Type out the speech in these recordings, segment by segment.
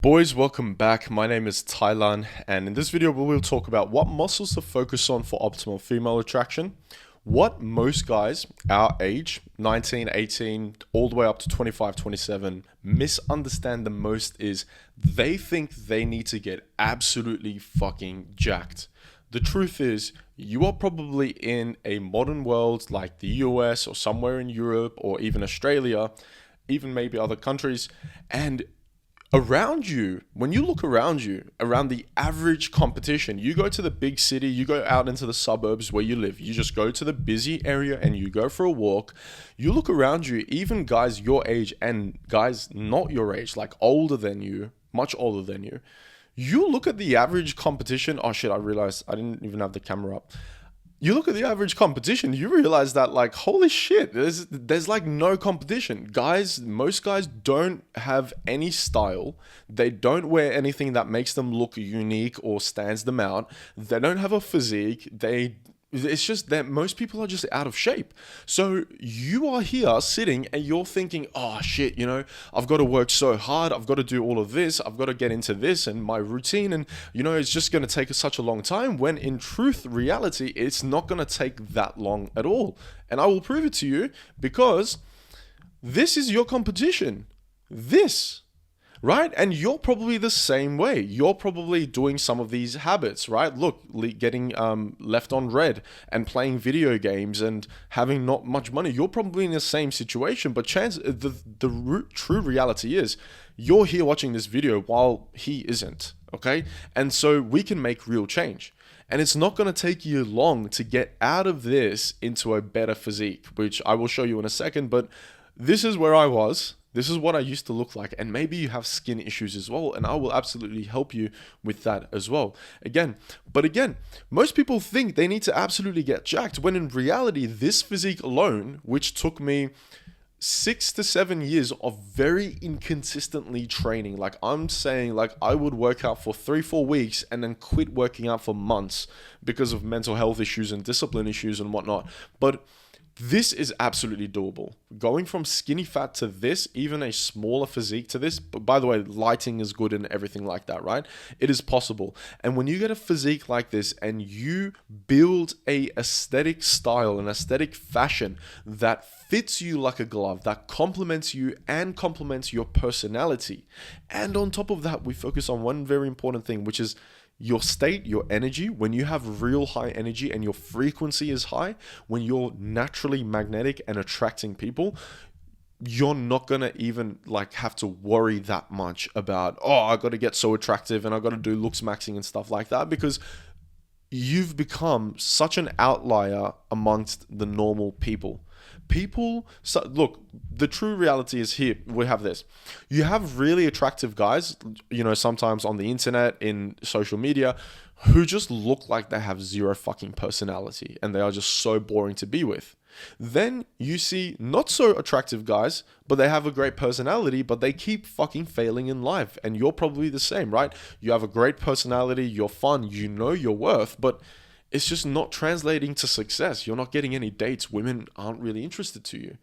Boys, welcome back. My name is Thailand, and in this video we will talk about what muscles to focus on for optimal female attraction. What most guys our age, 19, 18, all the way up to 25, 27, misunderstand the most is they think they need to get absolutely fucking jacked. The truth is, you are probably in a modern world like the US or somewhere in Europe or even Australia, even maybe other countries, and around you, when you look around you, around the average competition, you go to the big city, you go out into the suburbs where you live, you just go to the busy area and you go for a walk. You look around you, even guys your age and guys not your age, like older than you, much older than you. You look at the average competition. Oh shit, I realized I didn't even have the camera up. You look at the average competition, you realize that, like, holy shit, there's like no competition. Guys, most guys don't have any style. They don't wear anything that makes them look unique or stands them out. They don't have a physique. It's just that most people are just out of shape. So you are here sitting and you're thinking, oh shit, I've got to work so hard. I've got to do all of this. I've got to get into this and my routine. And, it's just going to take such a long time, when in truth, reality, it's not going to take that long at all. And I will prove it to you, because this is your competition. Right? And you're probably the same way. You're probably doing some of these habits, right? Look, getting left on red and playing video games and having not much money. You're probably in the same situation, but true reality is you're here watching this video while he isn't, okay? And so we can make real change. And it's not going to take you long to get out of this into a better physique, which I will show you in a second, but this is where I was. This is what I used to look like, and maybe you have skin issues as well, and I will absolutely help you with that as well. Again, most people think they need to absolutely get jacked, when in reality, this physique alone, which took me 6 to 7 years of very inconsistently training, like I'm saying, like I would work out for 3-4 weeks and then quit working out for months because of mental health issues and discipline issues and whatnot. But this is absolutely doable. Going from skinny fat to this, even a smaller physique to this, but by the way, lighting is good and everything like that, right? It is possible. And when you get a physique like this and you build a aesthetic style, an aesthetic fashion that fits you like a glove, that complements you and complements your personality. And on top of that, we focus on one very important thing, which is your state, your energy. When you have real high energy and your frequency is high, when you're naturally magnetic and attracting people, you're not going to even have to worry that much about, oh, I got to get so attractive and I got to do looks maxing and stuff like that, because you've become such an outlier amongst the normal people. Look, the true reality is here. We have this. You have really attractive guys, sometimes on the internet, in social media, who just look like they have zero fucking personality and they are just so boring to be with. Then you see not so attractive guys, but they have a great personality, but they keep fucking failing in life. And you're probably the same, right? You have a great personality, you're fun, you know your worth, but it's just not translating to success. You're not getting any dates. Women aren't really interested to you.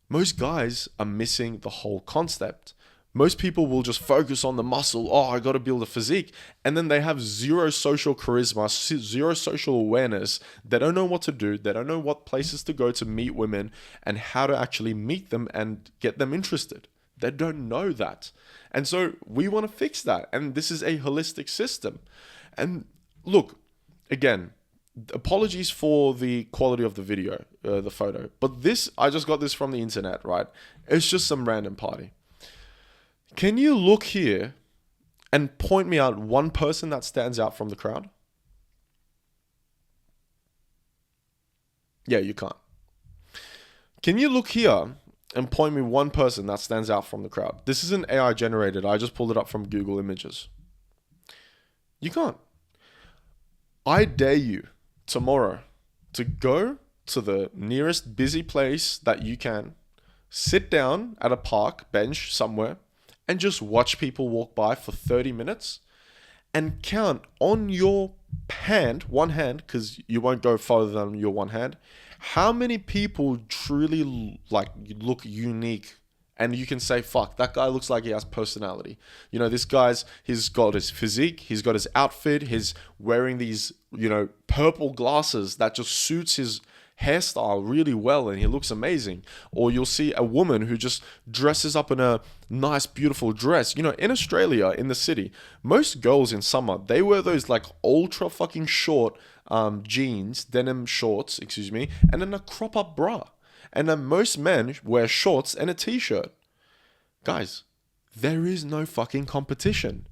Most guys are missing the whole concept. Most people will just focus on the muscle. Oh, I got to build a physique. And then they have zero social charisma, zero social awareness. They don't know what to do. They don't know what places to go to meet women and how to actually meet them and get them interested. They don't know that. And so we want to fix that. And this is a holistic system. And look, again, apologies for the quality of the video, the photo. But I just got this from the internet, right? It's just some random party. Can you look here and point me out one person that stands out from the crowd? Yeah, you can't. Can you look here and point me one person that stands out from the crowd? This isn't AI generated. I just pulled it up from Google Images. You can't. I dare you tomorrow to go to the nearest busy place that you can, sit down at a park bench somewhere, and just watch people walk by for 30 minutes and count on your one hand, because you won't go further than your one hand, how many people truly look unique And you can say, fuck, that guy looks like he has personality. You know, he's got his physique, he's got his outfit, he's wearing these, purple glasses that just suits his hairstyle really well and he looks amazing. Or you'll see a woman who just dresses up in a nice, beautiful dress. In Australia, in the city, most girls in summer, they wear those like ultra fucking short jeans, denim shorts, and then a crop up bra. And then most men wear shorts and a t-shirt. Guys, there is no fucking competition.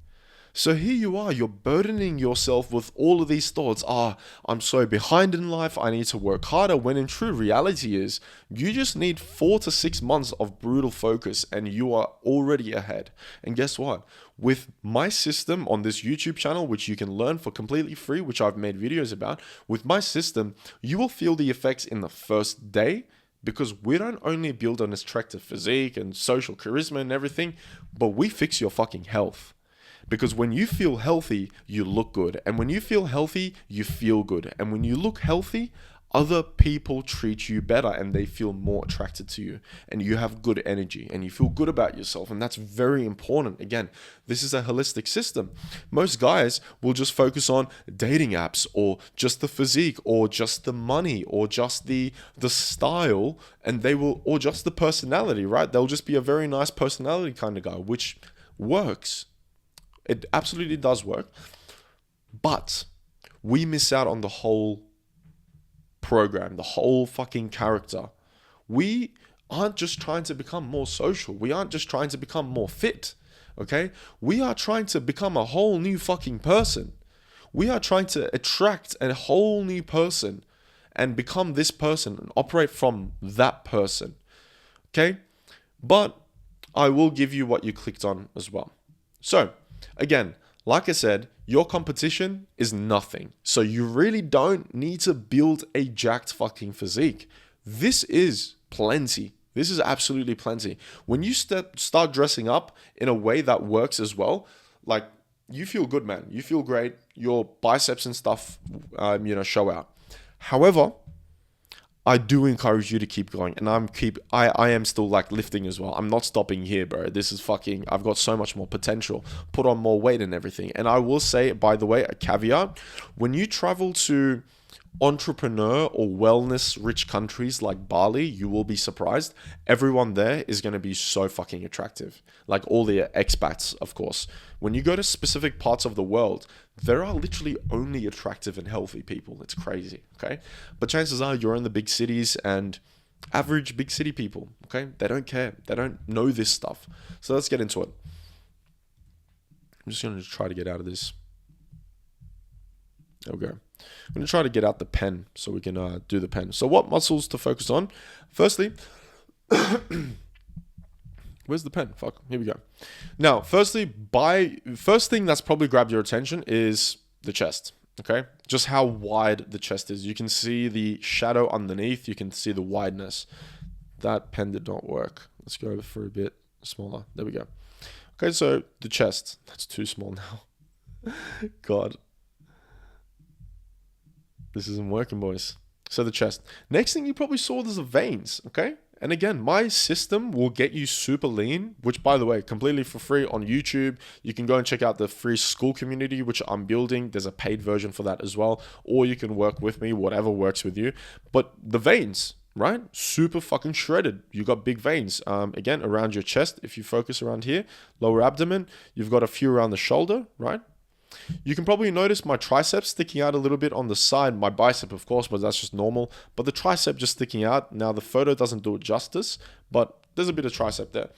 So here you are, you're burdening yourself with all of these thoughts. I'm so behind in life, I need to work harder. When in true reality is, you just need 4 to 6 months of brutal focus and you are already ahead. And guess what? With my system on this YouTube channel, which you can learn for completely free, which I've made videos about, with my system, you will feel the effects in the first day, because we don't only build an attractive physique and social charisma and everything, but we fix your fucking health. Because when you feel healthy, you look good. And when you feel healthy, you feel good. And when you look healthy, other people treat you better and they feel more attracted to you. And you have good energy and you feel good about yourself. And that's very important. Again, this is a holistic system. Most guys will just focus on dating apps or just the physique or just the money or just the style, and or just the personality, right? They'll just be a very nice personality kind of guy, which works. It absolutely does work, but we miss out on the whole program, the whole fucking character. We aren't just trying to become more social. We aren't just trying to become more fit, okay? We are trying to become a whole new fucking person. We are trying to attract a whole new person and become this person and operate from that person, okay? But I will give you what you clicked on as well. So, again, like I said, your competition is nothing. So you really don't need to build a jacked fucking physique. This is plenty. This is absolutely plenty. When you start dressing up in a way that works as well, like you feel good, man. You feel great. Your biceps and stuff, show out. However, I do encourage you to keep going, and I am still like lifting as well. I'm not stopping here, bro. This is fucking, I've got so much more potential, put on more weight and everything. And I will say, by the way, a caveat, when you travel to entrepreneur or wellness rich countries like Bali, you will be surprised. Everyone there is going to be so fucking attractive. Like all the expats, of course. When you go to specific parts of the world, there are literally only attractive and healthy people. It's crazy, okay? But chances are you're in the big cities and average big city people, okay? They don't care. They don't know this stuff. So let's get into it. I'm just going to try to get out of this. There we go. I'm going to try to get out the pen so we can do the pen. So what muscles to focus on? Firstly, where's the pen? Fuck, here we go. Now, first thing that's probably grabbed your attention is the chest, okay? Just how wide the chest is. You can see the shadow underneath. You can see the wideness. That pen did not work. Let's go for a bit smaller. There we go. Okay, so the chest. That's too small now. God. This isn't working, boys. So the chest. Next thing you probably saw, there's the veins, okay? And again, my system will get you super lean, which, by the way, completely for free on YouTube. You can go and check out the free school community, which I'm building. There's a paid version for that as well. Or you can work with me, whatever works with you. But the veins, right? Super fucking shredded. You got big veins. Again, around your chest. If you focus around here, lower abdomen, you've got a few around the shoulder, right? You can probably notice my tricep sticking out a little bit on the side. My bicep, of course, but that's just normal. But the tricep just sticking out. Now, the photo doesn't do it justice, but there's a bit of tricep there.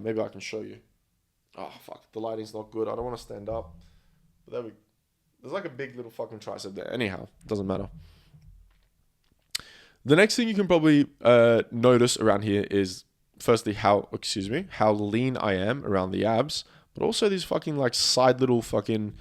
Maybe I can show you. Oh, fuck. The lighting's not good. I don't want to stand up. But there's like a big little fucking tricep there. Anyhow, doesn't matter. The next thing you can probably notice around here is, firstly, how lean I am around the abs. But also these fucking like side little fucking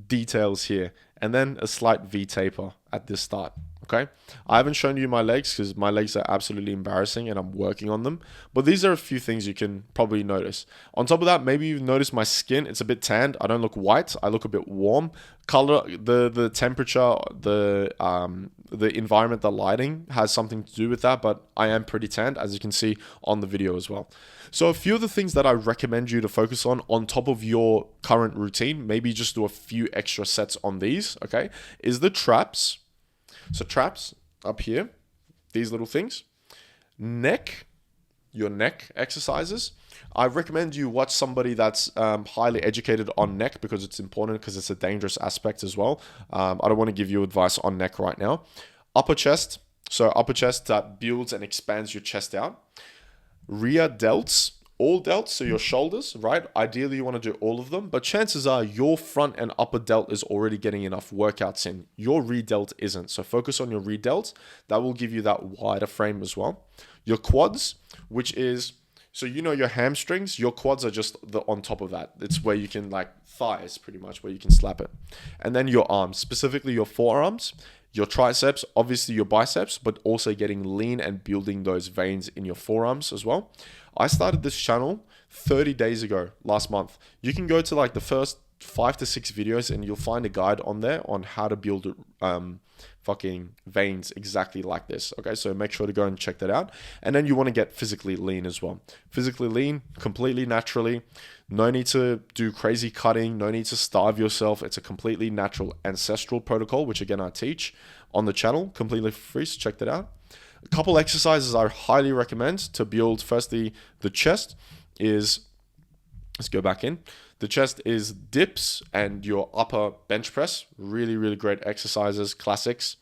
details here. And then a slight V taper at this start. Okay, I haven't shown you my legs because my legs are absolutely embarrassing and I'm working on them. But these are a few things you can probably notice. On top of that, maybe you've noticed my skin. It's a bit tanned. I don't look white. I look a bit warm. Color, the temperature, the environment, the lighting has something to do with that. But I am pretty tanned, as you can see on the video as well. So a few of the things that I recommend you to focus on top of your current routine, maybe just do a few extra sets on these. Okay, is the traps. So traps up here, these little things. Neck, your neck exercises. I recommend you watch somebody that's highly educated on neck because it's important, because it's a dangerous aspect as well. I don't want to give you advice on neck right now. Upper chest. So upper chest that builds and expands your chest out. Rear delts. All delts, so your shoulders, right? Ideally, you want to do all of them, but chances are your front and upper delt is already getting enough workouts in. Your rear delt isn't. So focus on your rear delt. That will give you that wider frame as well. Your quads, which is, so you know your hamstrings, your quads are just on top of that. It's where you can, like thighs pretty much, where you can slap it. And then your arms, specifically your forearms, your triceps, obviously your biceps, but also getting lean and building those veins in your forearms as well. I started this channel 30 days ago, last month. You can go to like the first 5 to 6 videos and you'll find a guide on there on how to build fucking veins exactly like this. Okay, so make sure to go and check that out. And then you want to get physically lean as well. Physically lean, completely naturally. No need to do crazy cutting. No need to starve yourself. It's a completely natural ancestral protocol, which again I teach on the channel, completely free. So check that out. A couple exercises I highly recommend to build. Firstly, the chest is, let's go back in. The chest is dips and your upper bench press. Really, really great exercises, classics.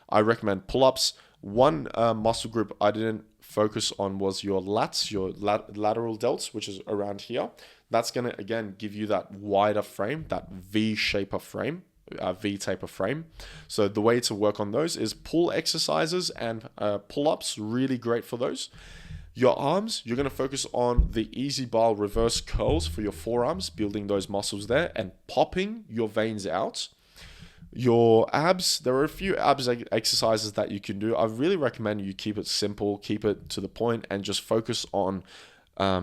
I recommend pull-ups. One muscle group I didn't focus on was your lats, your lateral delts, which is around here. That's going to, again, give you that wider frame, that V-shaper frame. V-taper frame. So the way to work on those is pull exercises and pull-ups, really great for those. Your arms, you're going to focus on the easy bar reverse curls for your forearms, building those muscles there and popping your veins out. Your abs, there are a few abs exercises that you can do. I really recommend you keep it simple, keep it to the point, and just focus on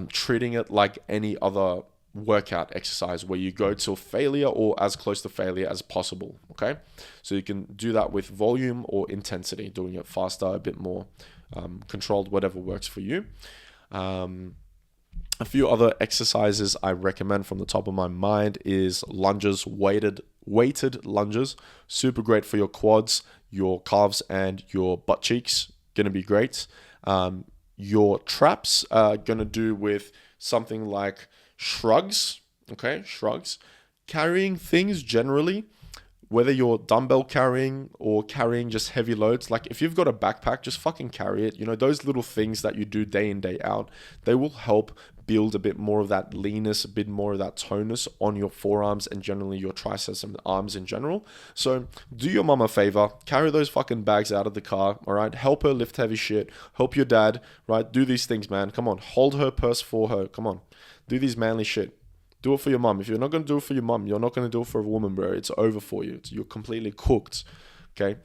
treating it like any other workout exercise where you go till failure or as close to failure as possible. Okay, so you can do that with volume or intensity, doing it faster, a bit more controlled, whatever works for you. A few other exercises I recommend from the top of my mind is lunges, weighted lunges. Super great for your quads, your calves, and your butt cheeks. Gonna be great. Your traps are gonna do with something like shrugs. Okay, shrugs. Carrying things generally, whether you're dumbbell carrying or carrying just heavy loads, like if you've got a backpack, just fucking carry it. You know, those little things that you do day in, day out, they will help build a bit more of that leanness, a bit more of that tonus on your forearms and generally your triceps and arms in general. So do your mum a favor, carry those fucking bags out of the car, all right? Help her lift heavy shit, help your dad, right? Do these things, man. Come on, hold her purse for her. Come on, do these manly shit. Do it for your mum. If you're not going to do it for your mum, you're not going to do it for a woman, bro. It's over for you. You're completely cooked, okay?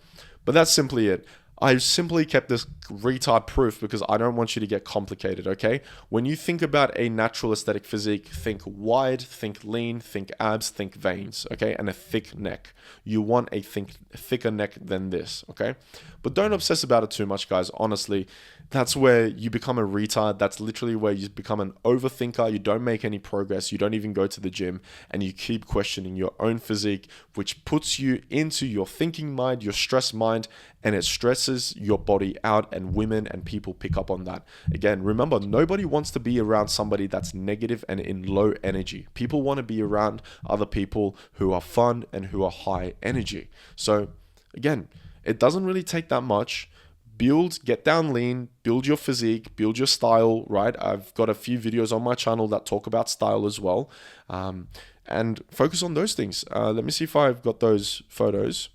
But that's simply it. I simply kept this retard proof because I don't want you to get complicated, okay? When you think about a natural aesthetic physique, think wide, think lean, think abs, think veins, okay? And a thick neck. You want a thicker neck than this, okay? But don't obsess about it too much, guys. Honestly, that's where you become a retard. That's literally where you become an overthinker. You don't make any progress. You don't even go to the gym and you keep questioning your own physique, which puts you into your thinking mind, your stress mind, and it stresses your body out, and women and people pick up on that. Again, remember, nobody wants to be around somebody that's negative and in low energy. People want to be around other people who are fun and who are high energy. So again, it doesn't really take that much. Get down lean, build your physique, build your style, right? I've got a few videos on my channel that talk about style as well. And focus on those things. Let me see if I've got those photos.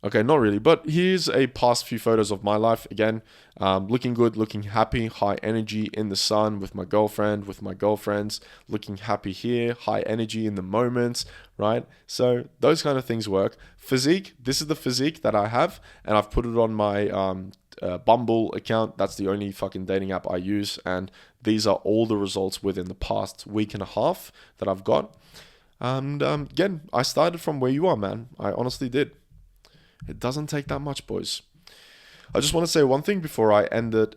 Okay, not really, but here's a past few photos of my life. Again, looking good, looking happy, high energy in the sun with my girlfriend, with my girlfriends, looking happy here, high energy in the moment, right? So those kind of things work. Physique, this is the physique that I have, and I've put it on my Bumble account. That's the only fucking dating app I use, and these are all the results within the past week and a half that I've got. And again, I started from where you are, man. I honestly did. It doesn't take that much, boys. I just want to say one thing before I end it.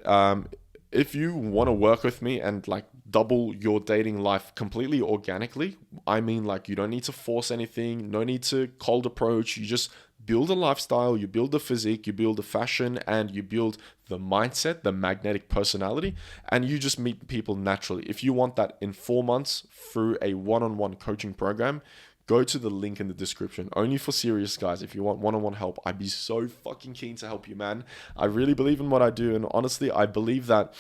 If you want to work with me and like double your dating life completely organically, I mean, like, you don't need to force anything, no need to cold approach. You just build a lifestyle, you build the physique, you build the fashion, and you build the mindset, the magnetic personality, and you just meet people naturally. If you want that in 4 months through a one-on-one coaching program, go to the link in the description. Only for serious guys. If you want one-on-one help, I'd be so fucking keen to help you, man. I really believe in what I do, and honestly, I believe that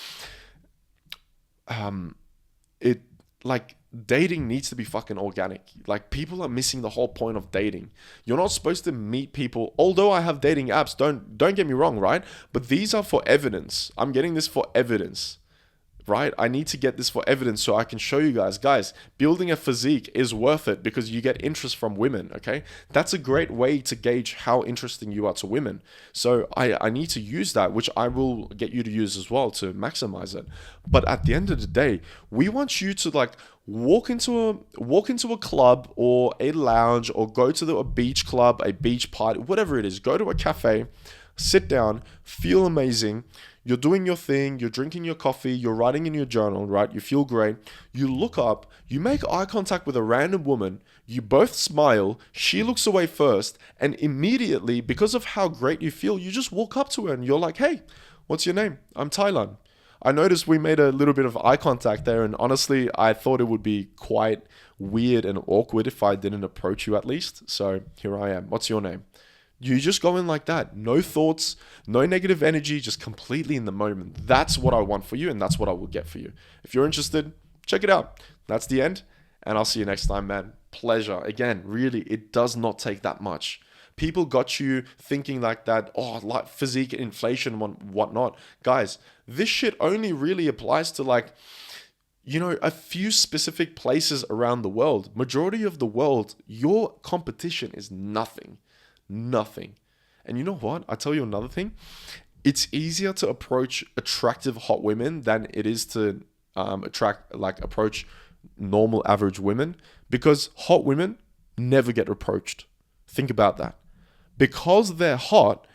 it, like, dating needs to be fucking organic. Like, people are missing the whole point of dating. You're not supposed to meet people. Although I have dating apps, don't get me wrong, right? But these are for evidence. I'm getting this for evidence. Right? I need to get this for evidence so I can show you guys, building a physique is worth it because you get interest from women, okay? That's a great way to gauge how interesting you are to women. So I need to use that, which I will get you to use as well to maximize it. But at the end of the day, we want you to like walk into a club or a lounge, or go to a beach club, a beach party, whatever it is. Go to a cafe, sit down, feel amazing. You're doing your thing, you're drinking your coffee, you're writing in your journal, right? You feel great. You look up, you make eye contact with a random woman, you both smile, she looks away first, and immediately, because of how great you feel, you just walk up to her and you're like, hey, what's your name? I'm Thailand. I noticed we made a little bit of eye contact there, and honestly, I thought it would be quite weird and awkward if I didn't approach you at least. So here I am. What's your name? You just go in like that. No thoughts, no negative energy, just completely in the moment. That's what I want for you, and that's what I will get for you. If you're interested, check it out. That's the end, and I'll see you next time, man. Pleasure. Again, really, it does not take that much. People got you thinking like that, oh, like physique, inflation, whatnot. Guys, this shit only really applies to like, you know, a few specific places around the world. Majority of the world, your competition is nothing. Nothing. And you know what? I'll tell you another thing. It's easier to approach attractive hot women than it is to approach normal average women, because hot women never get approached. Think about that. Because they're hot,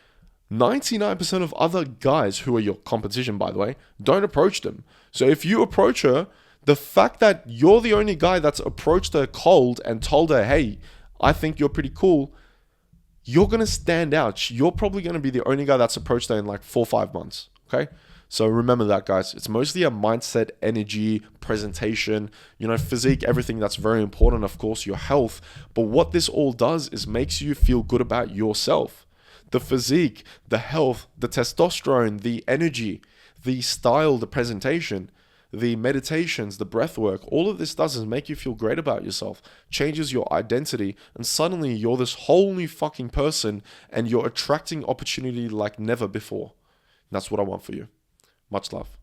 99% of other guys who are your competition, by the way, don't approach them. So if you approach her, the fact that you're the only guy that's approached her cold and told her, hey, I think you're pretty cool, you're going to stand out. You're probably going to be the only guy that's approached her in like 4 or 5 months. Okay. So remember that, guys. It's mostly a mindset, energy, presentation, you know, physique, everything that's very important, of course, your health. But what this all does is makes you feel good about yourself. The physique, the health, the testosterone, the energy, the style, the presentation, the meditations, the breath work, all of this does is make you feel great about yourself, changes your identity, and suddenly you're this whole new fucking person, and you're attracting opportunity like never before. And that's what I want for you. Much love.